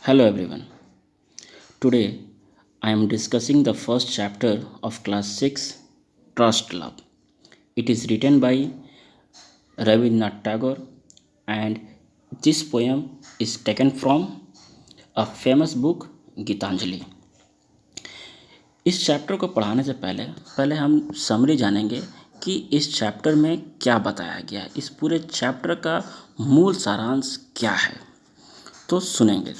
Hello everyone. Today I am discussing the first chapter of class 6 Trust Love. It is written by Rabindranath Tagore and this poem is taken from a famous book Gitanjali. इस chapter को पढ़ाने से पहले पहले हम summary जानेंगे कि इस चैप्टर में क्या बताया गया है, इस पूरे चैप्टर का मूल सारांश क्या है। तो सुनेंगे।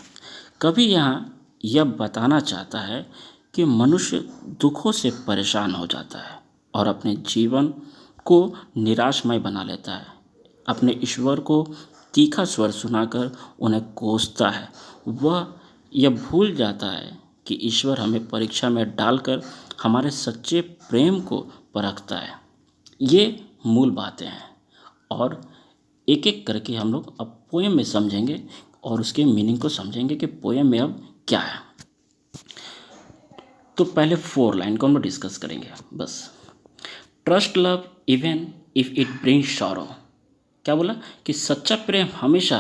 कवि यहाँ यह बताना चाहता है कि मनुष्य दुखों से परेशान हो जाता है और अपने जीवन को निराशमय बना लेता है। अपने ईश्वर को तीखा स्वर सुनाकर उन्हें कोसता है। वह यह भूल जाता है कि ईश्वर हमें परीक्षा में डालकर हमारे सच्चे प्रेम को परखता है। ये मूल बातें हैं और एक एक करके हम लोग अब पोएम में समझेंगे और उसके मीनिंग को समझेंगे कि पोएम में अब क्या है। तो पहले 4 लाइन को हम लोग डिस्कस करेंगे बस। Trust love even if it brings sorrow. क्या बोला कि सच्चा प्रेम हमेशा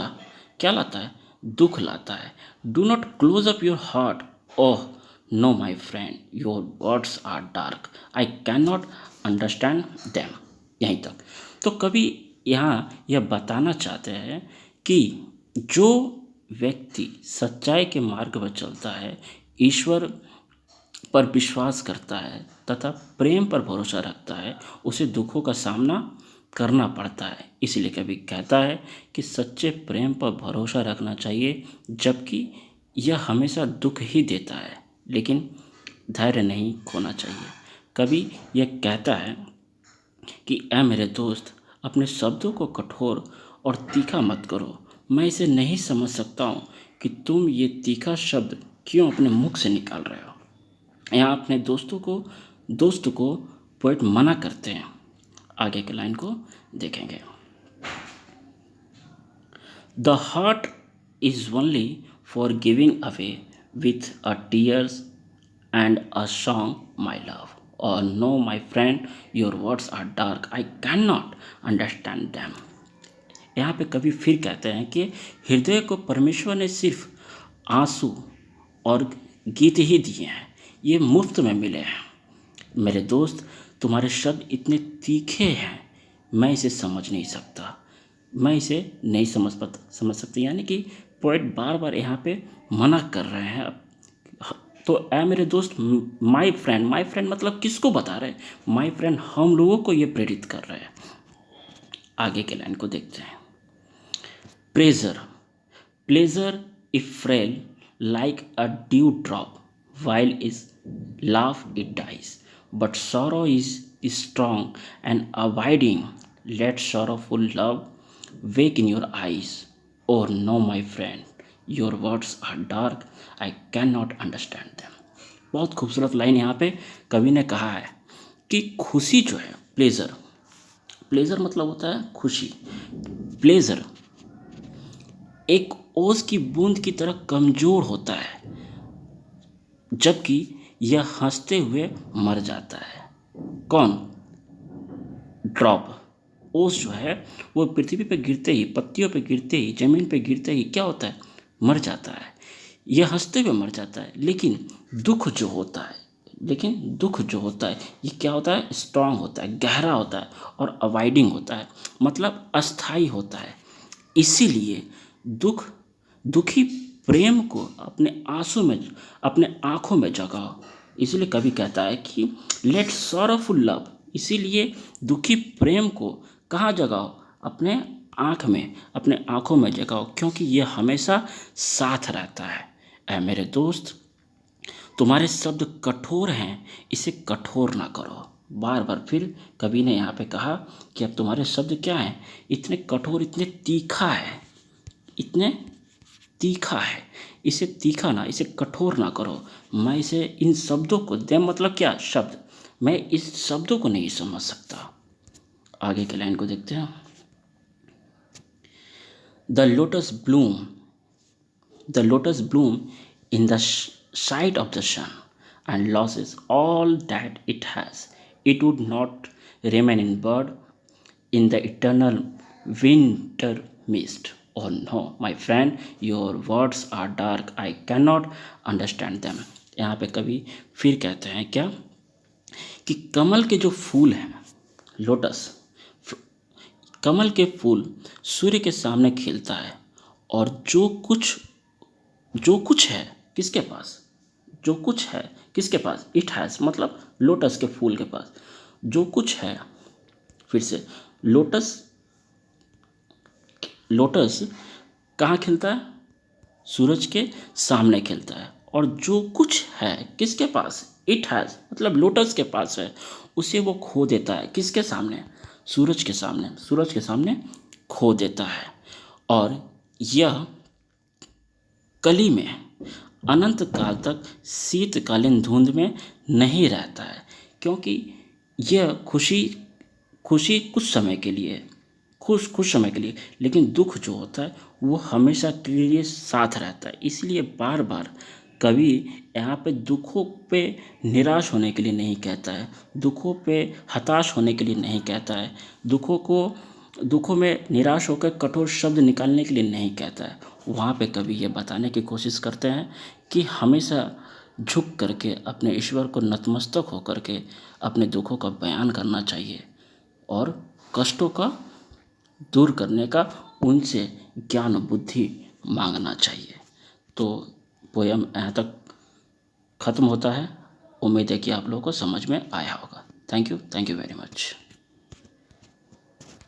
क्या लाता है, दुख लाता है। Do not close up your heart, oh no my friend, your words are dark, I can not understand them. यहीं तक। तो कभी यहाँ यह बताना चाहते हैं कि जो व्यक्ति सच्चाई के मार्ग पर चलता है, ईश्वर पर विश्वास करता है तथा प्रेम पर भरोसा रखता है, उसे दुखों का सामना करना पड़ता है। इसीलिए कभी कहता है कि सच्चे प्रेम पर भरोसा रखना चाहिए, जबकि यह हमेशा दुख ही देता है, लेकिन धैर्य नहीं खोना चाहिए। कभी यह कहता है कि ऐ मेरे दोस्त, अपने शब्दों को कठोर और तीखा मत करो। मैं इसे नहीं समझ सकता हूँ कि तुम ये तीखा शब्द क्यों अपने मुख से निकाल रहे हो। यहाँ अपने दोस्त को पोएट मना करते हैं। आगे के लाइन को देखेंगे। The heart is only for giving away with a tears and a song my love, और no my friend your words are dark, I can not understand them. यहाँ पे कभी फिर कहते हैं कि हृदय को परमेश्वर ने सिर्फ आंसू और गीत ही दिए हैं, ये मुफ्त में मिले हैं। मेरे दोस्त, तुम्हारे शब्द इतने तीखे हैं, मैं इसे समझ नहीं सकता, मैं इसे नहीं समझ सकती। यानी कि पोएट बार बार यहाँ पे मना कर रहे हैं। तो ऐ मेरे दोस्त, माय फ्रेंड मतलब किसको बता रहे हैं? माय फ्रेंड हम लोगों को ये प्रेरित कर रहे हैं। आगे के लाइन को देखते हैं। Pleasure if frail like a dewdrop, while is laugh it dies, but sorrow is strong and abiding. Let sorrowful love wake in your eyes. Oh no, my friend, your words are dark, I cannot understand them. बहुत खूबसूरत line यहाँ पे कवि ने कहा है कि खुशी जो है, प्लेजर मतलब होता है खुशी। प्लेजर एक ओस की बूंद की तरह कमजोर होता है, जबकि यह हंसते हुए मर जाता है। कौन? ड्रॉप। ओस जो है वो पृथ्वी पे गिरते ही, पत्तियों पे गिरते ही, जमीन पे गिरते ही क्या होता है? मर जाता है। यह हंसते हुए मर जाता है। लेकिन दुख जो होता है ये क्या होता है? स्ट्रांग होता है, गहरा होता है और अवॉइडिंग होता है, मतलब अस्थाई होता है। इसीलिए दुखी प्रेम को अपने आंखों में जगाओ। इसलिए कवि कहता है कि लेट सॉरोफुल लव, इसीलिए दुखी प्रेम को कहाँ जगाओ? अपने आंखों में जगाओ, क्योंकि यह हमेशा साथ रहता है। ऐ मेरे दोस्त, तुम्हारे शब्द कठोर हैं, इसे कठोर ना करो। बार बार फिर कवि ने यहाँ पे कहा कि अब तुम्हारे शब्द क्या हैं? इतने कठोर, इतने तीखा है, इसे कठोर ना करो। मैं इसे इन शब्दों को दे, मतलब क्या शब्द, मैं इस शब्दों को नहीं समझ सकता। आगे के लाइन को देखते हैं। The lotus Bloom in the sight of the sun and loses all that it has. It would not remain in bud in the eternal winter mist. Oh no, my friend, your words are dark. I cannot understand them. यहाँ पे कवि फिर कहते हैं क्या कि कमल के जो फूल हैं, लोटस, कमल के फूल सूर्य के सामने खिलता है, और जो कुछ है किसके पास, जो कुछ है किसके पास, इट हैज़ मतलब लोटस के फूल के पास जो कुछ है। फिर से, लोटस, लोटस कहाँ खिलता है, सूरज के सामने खिलता है, और जो कुछ है किसके पास, इट हैज़ मतलब लोटस के पास है, उसे वो खो देता है किसके सामने, सूरज के सामने, सूरज के सामने खो देता है। और यह कली में अनंत काल तक शीतकालीन धुंध में नहीं रहता है, क्योंकि यह खुशी खुशी कुछ समय के लिए, कुछ समय के लिए, लेकिन दुख जो होता है वो हमेशा के लिए साथ रहता है। इसलिए बार बार कवि यहाँ पे दुखों पे निराश होने के लिए नहीं कहता है, दुखों पे हताश होने के लिए नहीं कहता है, दुखों में निराश होकर कठोर शब्द निकालने के लिए नहीं कहता है। वहाँ पे कवि ये बताने की कोशिश करते हैं कि हमेशा झुक करके अपने ईश्वर को नतमस्तक होकर के अपने दुखों का बयान करना चाहिए, और कष्टों का दूर करने का उनसे ज्ञान बुद्धि मांगना चाहिए। तो पोयम यहाँ तक ख़त्म होता है। उम्मीद है कि आप लोगों को समझ में आया होगा। Thank you very much.